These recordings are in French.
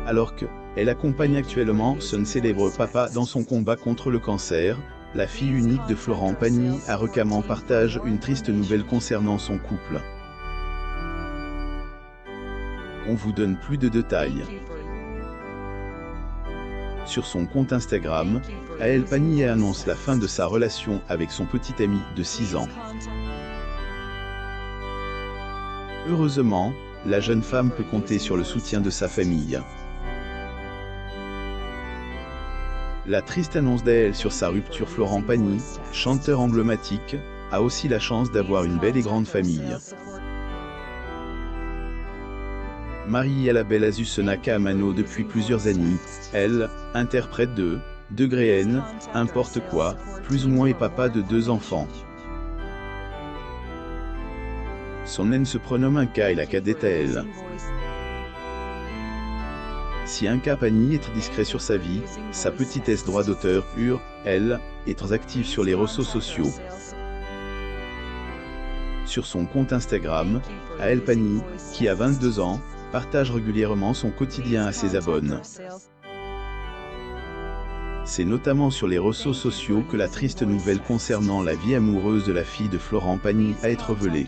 Alors que, elle accompagne actuellement son célèbre papa dans son combat contre le cancer, la fille unique de Florent Pagny à Recamant partage une triste nouvelle concernant son couple. On vous donne plus de détails. Sur son compte Instagram, Aël Pagny annonce la fin de sa relation avec son petit ami de 6 ans. Heureusement, la jeune femme peut compter sur le soutien de sa famille. La triste annonce d'Aël sur sa rupture. Florent Pagny, chanteur emblématique, a aussi la chance d'avoir une belle et grande famille. Mariée à la belle Azucena Kaamano depuis plusieurs années, elle, interprète de Degré N, Importe quoi, plus ou moins et papa de 2 enfants. Son naine se prénomme Inca et la cadette Aël. Si Inca Pagny est très discret sur sa vie, sa petitesse droit d'auteur, elle, est très active sur les réseaux sociaux. Sur son compte Instagram, Aël Pagny, qui a 22 ans, partage régulièrement son quotidien à ses abonnés. C'est notamment sur les réseaux sociaux que la triste nouvelle concernant la vie amoureuse de la fille de Florent Pagny a été révélée.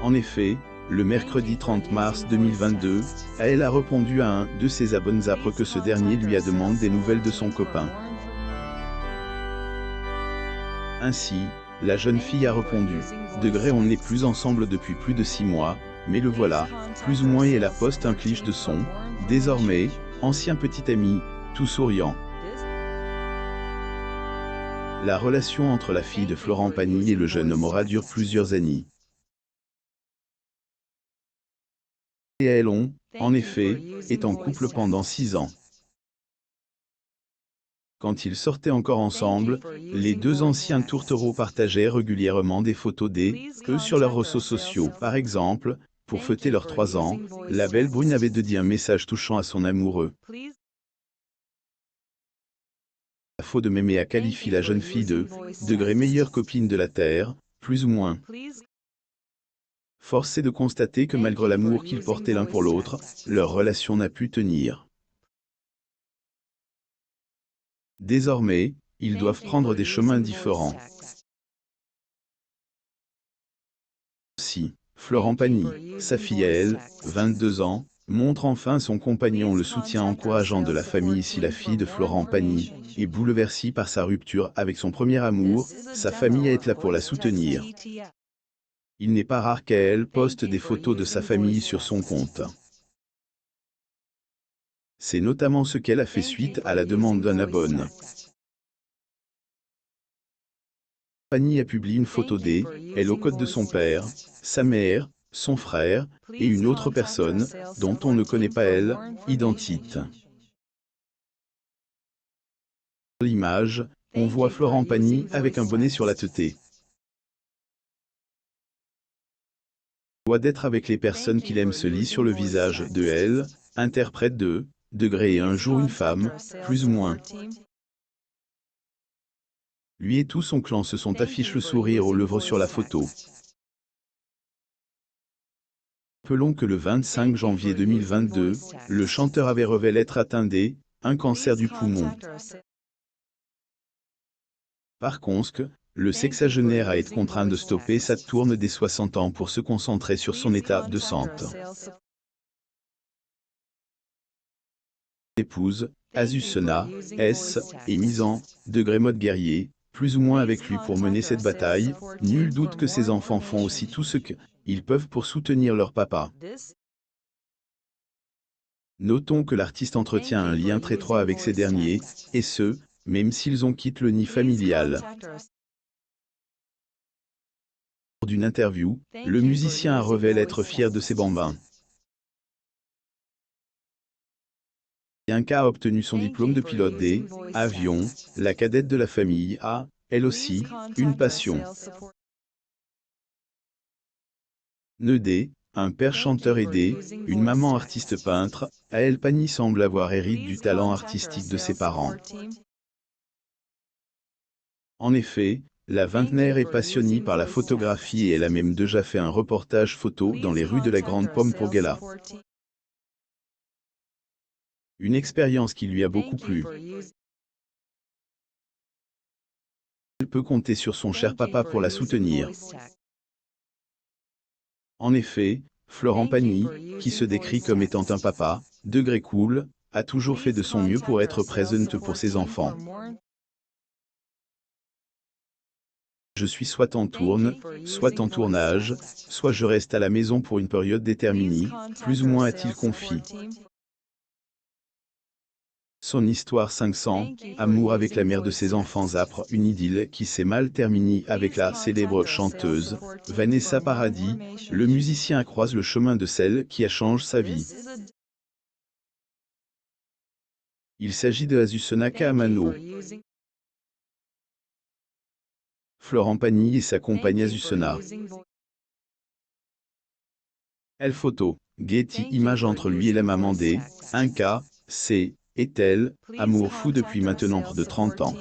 En effet, le mercredi 30 mars 2022, Aël a répondu à un de ses abonnés après que ce dernier lui a demandé des nouvelles de son copain. Ainsi, la jeune fille a répondu « Degré, on n'est plus ensemble depuis plus de 6 mois, mais le voilà, plus ou moins » et elle a posté un cliché de son « Désormais, ancien petit ami, tout souriant ». La relation entre la fille de Florent Pagny et le jeune homme aura duré plusieurs années. Et elles ont, en effet, été en couple pendant 6 ans. Quand ils sortaient encore ensemble, les deux anciens tourtereaux partageaient régulièrement des photos d'eux sur leurs réseaux sociaux. Par exemple, pour fêter leurs 3 ans, la belle brune avait dit un message touchant à son amoureux. La faute de Mémé a qualifié la jeune fille de Degré meilleure copine de la Terre, plus ou moins. Force est de constater que malgré l'amour qu'ils portaient l'un pour l'autre, leur relation n'a pu tenir. Désormais, ils doivent prendre des chemins différents. Aussi, Florent Pagny, sa fille à elle, 22 ans, montre enfin son compagnon le soutien encourageant de la famille. Si la fille de Florent Pagny est bouleversée par sa rupture avec son premier amour, sa famille est là pour la soutenir. Il n'est pas rare qu'elle poste des photos de sa famille sur son compte. C'est notamment ce qu'elle a fait suite à la demande d'un abonné. Pagny a publié une photo d'elle au code de son père, sa mère, son frère, et une autre personne, dont on ne connaît pas l'identité. Dans l'image, on voit Florent Pagny avec un bonnet sur la tête. Doit d'être avec les personnes qu'il aime se lit sur le visage de elle, interprète de Degré et un jour une femme, plus ou moins. Lui et tout son clan se sont affichés le sourire aux lèvres sur la photo. Rappelons que le 25 janvier 2022, le chanteur avait révélé être atteint d'un cancer du poumon. Par contre, le sexagénaire a été contraint de stopper sa tournée des 60 ans pour se concentrer sur son état de santé. Épouse, Azucena, est mise en Degré mode guerrier, plus ou moins avec lui pour mener cette bataille. Nul doute que ses enfants font aussi tout ce qu'ils peuvent pour soutenir leur papa. Notons que l'artiste entretient un lien très étroit avec ces derniers, et ce, même s'ils ont quitté le nid familial. Lors d'une interview, le musicien a révélé être fier de ses bambins. Inca a obtenu son diplôme de pilote d'avion. La cadette de la famille a, elle aussi, une passion. Un père chanteur et une maman artiste peintre, Aël Pagny semble avoir hérité du talent artistique de ses parents. En effet, la vingtenaire est passionnée par la photographie et elle a même déjà fait un reportage photo dans les rues de la Grande Pomme pour Gala. Une expérience qui lui a beaucoup plu. Elle peut compter sur son cher papa pour la soutenir. En effet, Florent Pagny, qui se décrit comme étant un papa, degré cool, a toujours fait de son mieux pour être présent pour ses enfants. Je suis soit en tourne, soit en tournage, soit je reste à la maison pour une période déterminée, plus ou moins a-t-il confié. Son histoire 500, amour avec la mère de ses enfants âpre, une idylle qui s'est mal terminée avec la célèbre chanteuse, Vanessa Paradis, le musicien croise le chemin de celle qui a changé sa vie. Il s'agit de Azucena Amano. Florent Pagny et sa compagne Azucena. Elle photo, Getty Images entre lui et la maman des 1K, C, est-elle, amour fou depuis maintenant près de 30 ans.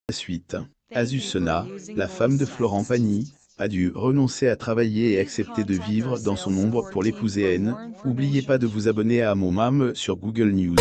La suite, Azucena, la femme de Florent Pagny, a dû renoncer à travailler et accepter de vivre dans son ombre pour l'épouser. N'oubliez pas de vous abonner à mon MAM sur Google News.